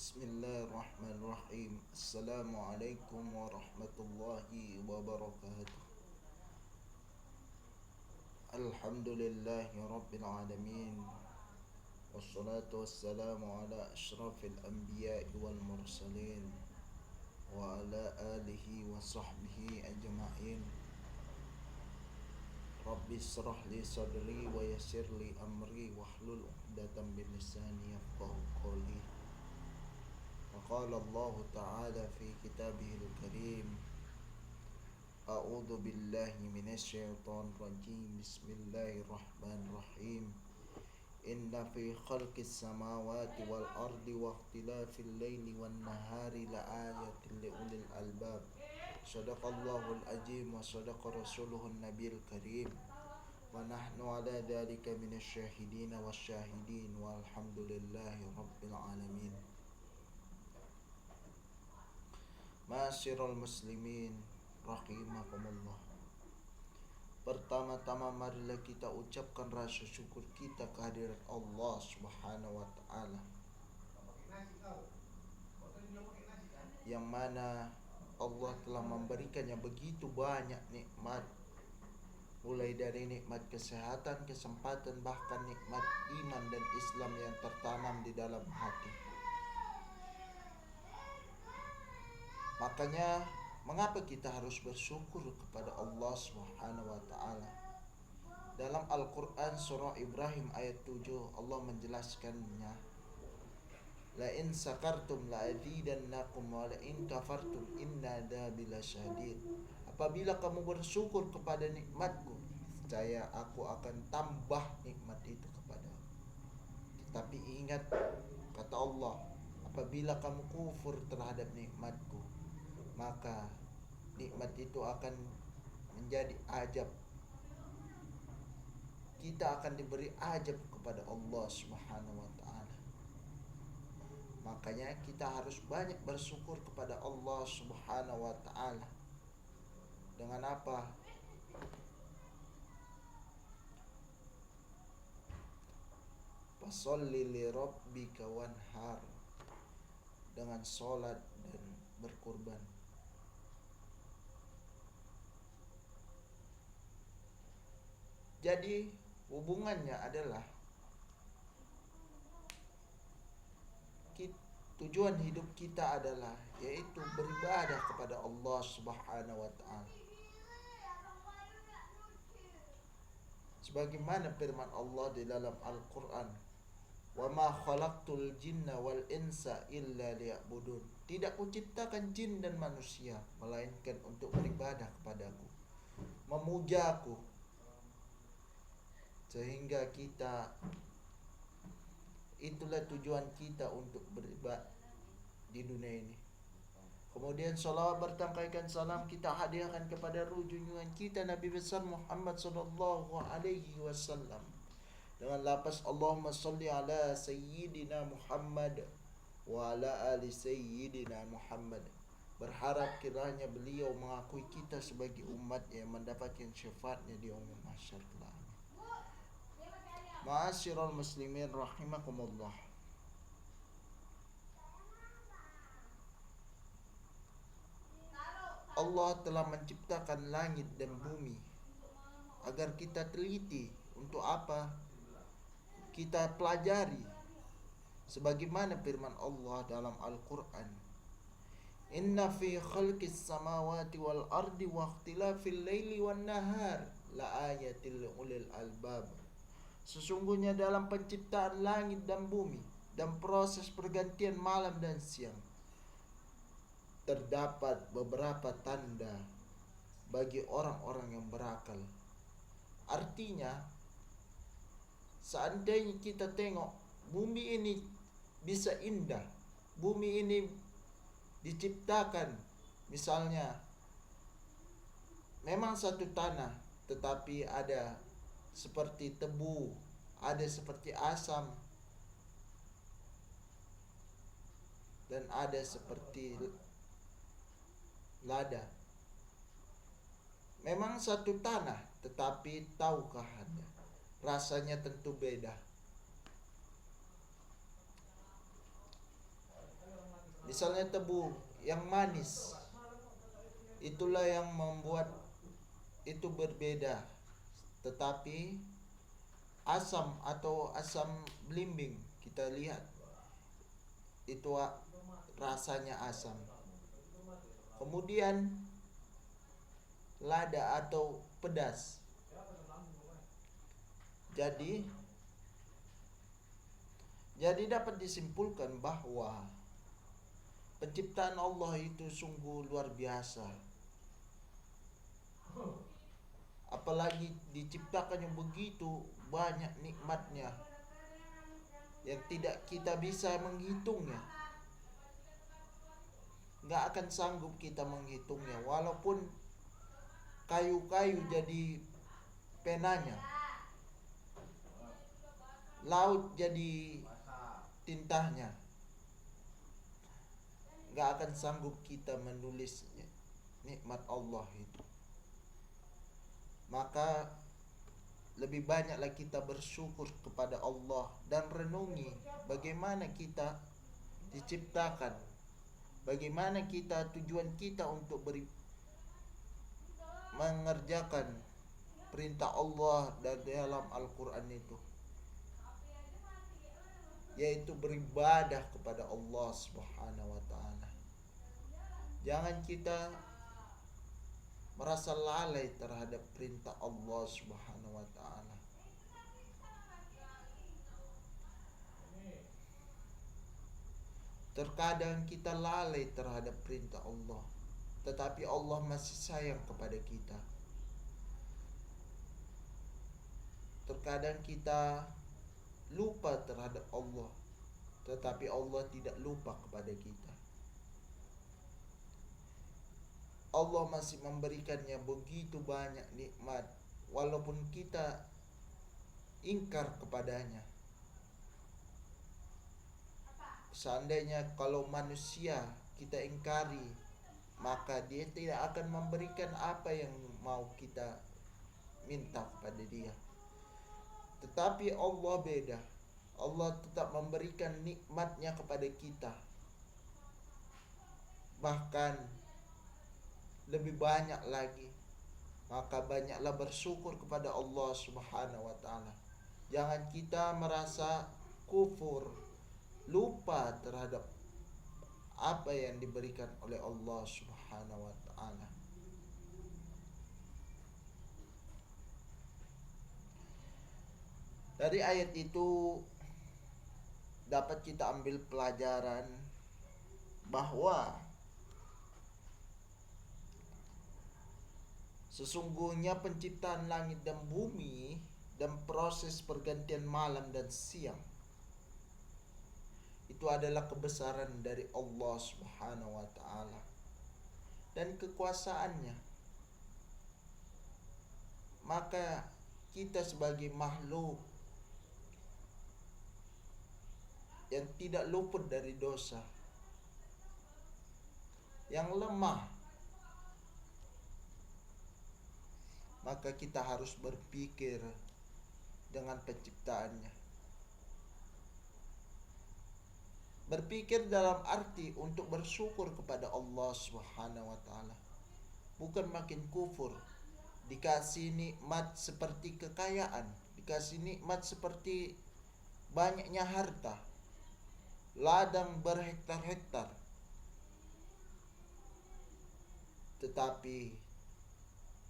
Bismillahirrahmanirrahim. Assalamualaikum warahmatullahi wabarakatuh. Alhamdulillahi rabbil alamin. Wassalatu wassalamu ala ashrafil anbiya'i wal mursalin wa ala alihi wa sahbihi ajma'in. Rabbi israh li sadri wa yassir li amri wahlul 'uqdatam min lisani yafqahu qawli. وقال الله تعالى في كتابه الكريم أعوذ بالله من الشيطان الرجيم بسم الله الرحمن الرحيم إن في خلق السماوات والأرض واختلاف الليل والنهار لآية لأولي الألباب صدق الله العظيم وصدق رسوله النبي الكريم ونحن على ذلك من الشاهدين والشاهدين والحمد لله رب العالمين. Ma'asyiral muslimin rahimakumullah. Pertama-tama marilah kita ucapkan rasa syukur kita kehadirat Allah Subhanahu wa taala, yang mana Allah telah memberikannya begitu banyak nikmat, mulai dari nikmat kesehatan, kesempatan, bahkan nikmat iman dan Islam yang tertanam di dalam hati. Makanya mengapa kita harus bersyukur kepada Allah Subhanahu wa taala? Dalam Al-Qur'an surah Ibrahim ayat 7 Allah menjelaskannya, la in sakartum la azidannakum wa la in kafartum inna adzabi lasyadid. Apabila kamu bersyukur kepada nikmatku, saya aku akan tambah nikmat itu kepadamu. Tetapi ingat, kata Allah, apabila kamu kufur terhadap nikmatku, maka nikmat itu akan menjadi ajab. Kita akan diberi ajab kepada Allah Subhanahu wa taala. Makanya kita harus banyak bersyukur kepada Allah Subhanahu wa taala. Dengan apa? Fasholli li rabbika wanhar, dengan sholat dan berkurban. Jadi hubungannya adalah tujuan hidup kita adalah yaitu beribadah kepada Allah Subhanahu wa taala. Sebagaimana firman Allah di dalam Al-Qur'an, "Wa ma khalaqtul jinna wal insa illa liya'budun." Tidak kuciptakan jin dan manusia melainkan untuk beribadah kepadaku, memujaku. Sehingga kita, itulah tujuan kita untuk beribadah di dunia ini. Kemudian salawat bertangkaikan salam kita hadiahkan kepada junjungan kita Nabi besar Muhammad sallallahu alaihi wasallam dengan lafaz Allahumma shalli ala sayyidina Muhammad wa ala ali sayyidina Muhammad. Berharap kiranya beliau mengakui kita sebagai umat yang mendapatkan syafaatnya di yaumul mahsyar kelak. Ma'asyiral muslimin rahimakumullah. Allah telah menciptakan langit dan bumi agar kita teliti. Untuk apa? Kita pelajari. Sebagaimana firman Allah dalam Al-Qur'an, "Inna fi khalqis samawati wal ardi wa ikhtilafil laili wan nahar la ayatil ulil albab." Sesungguhnya dalam penciptaan langit dan bumi dan proses pergantian malam dan siang terdapat beberapa tanda bagi orang-orang yang berakal. Artinya, seandainya kita tengok bumi ini bisa indah, bumi ini diciptakan misalnya memang satu tanah, tetapi ada seperti tebu, ada seperti asam, dan ada seperti lada. Memang satu tanah, tetapi tahukah Anda, rasanya tentu beda. Misalnya tebu yang manis, itulah yang membuat itu berbeda. Tetapi asam atau asam belimbing, kita lihat itu rasanya asam. Kemudian lada atau pedas. Jadi dapat disimpulkan bahwa penciptaan Allah itu sungguh luar biasa. Apalagi diciptakannya begitu banyak nikmatnya yang tidak kita bisa menghitungnya. Gak akan sanggup kita menghitungnya. Walaupun kayu-kayu jadi penanya, laut jadi tintanya, gak akan sanggup kita menulis nikmat Allah itu. Maka lebih banyaklah kita bersyukur kepada Allah dan renungi bagaimana kita diciptakan, bagaimana kita, tujuan kita untuk mengerjakan perintah Allah dalam Al-Quran itu, yaitu beribadah kepada Allah Subhanahu wa ta'ala. Jangan kita merasa lalai terhadap perintah Allah Subhanahu wa ta'ala. Terkadang kita lalai terhadap perintah Allah, tetapi Allah masih sayang kepada kita. Terkadang kita lupa terhadap Allah, tetapi Allah tidak lupa kepada kita. Allah masih memberikannya begitu banyak nikmat, walaupun kita ingkar kepadanya. Seandainya kalau manusia kita ingkari, maka dia tidak akan memberikan apa yang mau kita minta kepada dia. Tetapi Allah beda. Allah tetap memberikan nikmatnya kepada kita, bahkan lebih banyak lagi. Maka banyaklah bersyukur kepada Allah Subhanahu wa ta'ala. Jangan kita merasa kufur, lupa terhadap apa yang diberikan oleh Allah Subhanahu wa ta'ala. Dari ayat itu dapat kita ambil pelajaran bahwa sesungguhnya penciptaan langit dan bumi dan proses pergantian malam dan siang itu adalah kebesaran dari Allah Subhanahu wa ta'ala dan kekuasaannya. Maka kita sebagai makhluk yang tidak luput dari dosa, yang lemah, maka kita harus berpikir dengan penciptaannya. Berpikir dalam arti untuk bersyukur kepada Allah Subhanahu wa ta'ala, bukan makin kufur. Dikasih nikmat seperti kekayaan, dikasih nikmat seperti banyaknya harta, ladang berhektar-hektar, tetapi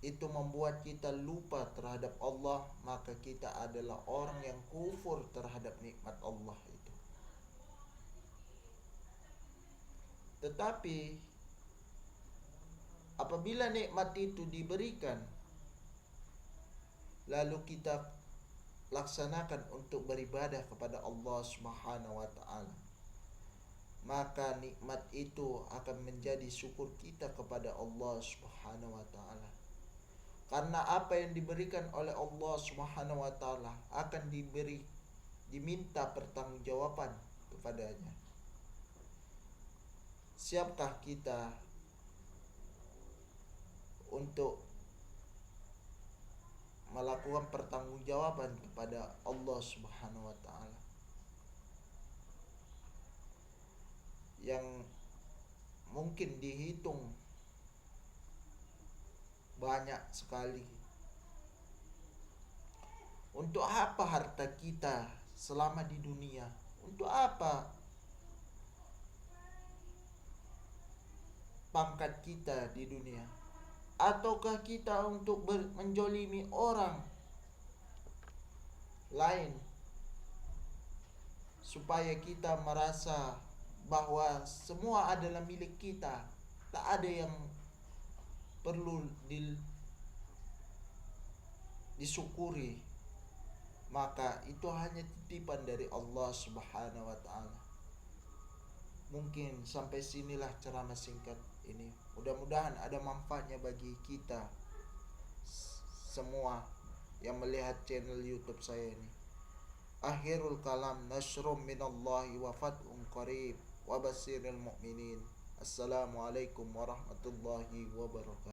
itu membuat kita lupa terhadap Allah, maka kita adalah orang yang kufur terhadap nikmat Allah itu. Tetapi apabila nikmat itu diberikan, lalu kita laksanakan untuk beribadah kepada Allah Subhanahu wa ta'ala, maka nikmat itu akan menjadi syukur kita kepada Allah Subhanahu wa ta'ala. Karena apa yang diberikan oleh Allah Subhanahu wa ta'ala akan diminta pertanggungjawaban kepadanya. Siapkah kita untuk melakukan pertanggungjawaban kepada Allah Subhanahu wa ta'ala? Yang mungkin dihitung banyak sekali. Untuk apa harta kita selama di dunia? Untuk apa pangkat kita di dunia? Ataukah kita untuk menjolimi orang lain supaya kita merasa bahwa semua adalah milik kita, tak ada yang perlu disyukuri? Maka itu hanya titipan dari Allah Subhanahu wa taala. Mungkin sampai sinilah ceramah singkat ini. Mudah-mudahan ada manfaatnya bagi kita semua yang melihat channel YouTube saya ini. Akhirul kalam, nasrum minallahi wa fathun qarib wa basiril mu'minin. Assalamualaikum warahmatullahi wabarakatuh.